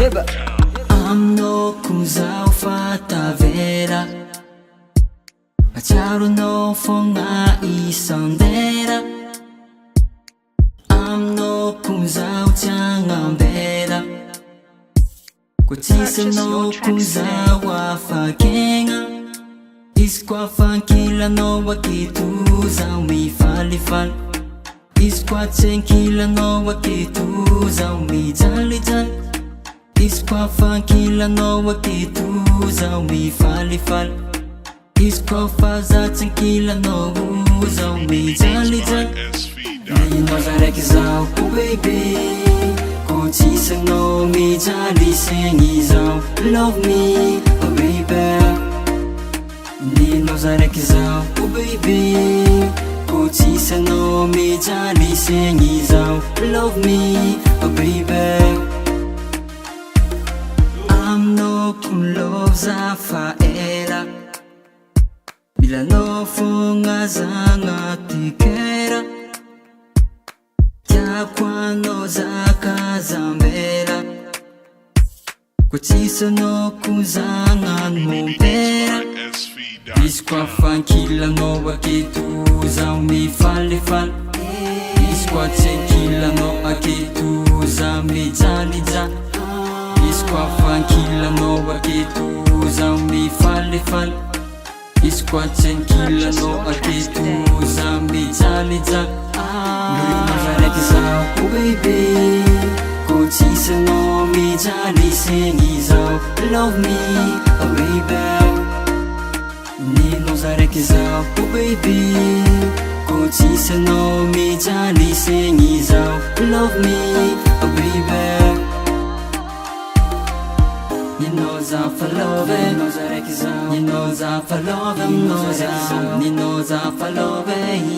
Aminao kung zaho fatavera atsiaronao fogna isandera aminao kung zaho tsy agnambera koa tsisanao kung zaho afakegna izy koa fankilanao aketo zaho mifalifaly izy koa tsy ankilanao aketo zaho mijalijaly izy koa fankilanao aketo zaho mifalifaly izy koa fa za tsy ankilanao zaho mijalijaly ninao za raiky zaho ko baby koa tsisanao mijaly segny zaho love me oh baby ninao za raiky zaho ko baby koa tsisanao mijaly segny zaho love me oh baby aminao kung love za fa ela milanao fogna za agnaty kera tiako anao za kazambera koa tsisanao kung za agnano mompera izy koa fankilanao aketo zaho mifalifaly izy koa tsy ankilanao aketo zaho mijalijaly izy koa fankilanao aketo zaho mifalifaly izy koa tsy ankilanao aketo zaho mijalijaly ninao za raiky zaho ko baby koa tsisanao mijaly segny zaho love me oh baby ninao za raiky zaho ko baby koa tsisanao mijaly segny zaho love me oh baby ninao za fa love ninao za raiky zaho ninao za fa love ninao za ninao za fa love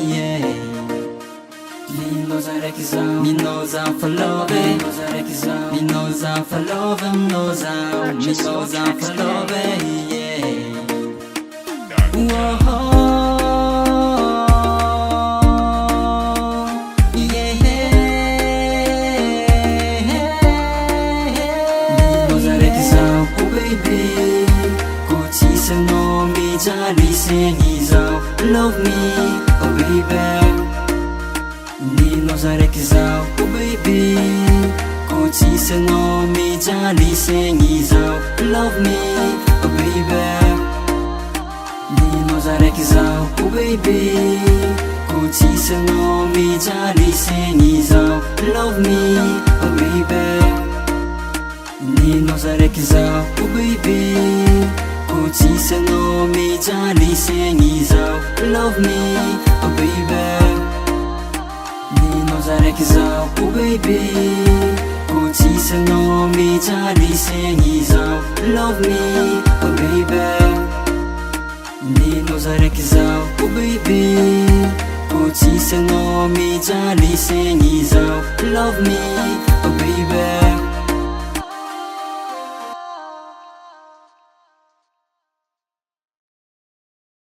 yeah ninao za raiky zaho ninao za fa love ninao za raiky zaho ninao za fa love ninao za fa love yeah whoa mijaly segny zaho love me oh baby ninao za raiky zaho ko baby koa tsisanao mijaly segny zaho love me oh baby ninao za raiky zaho ko baby koa tsisanao mijaly segny zaho love me oh baby ninao za raiky zaho ko baby koa tsisanao mijaly segny zaho love me oh baby ninao za raiky zaho ko baby koa tsisanao mijaly segny zaho love me oh baby ninao za raiky zaho ko baby koa tsisanao mijaly segny zaho love me oh baby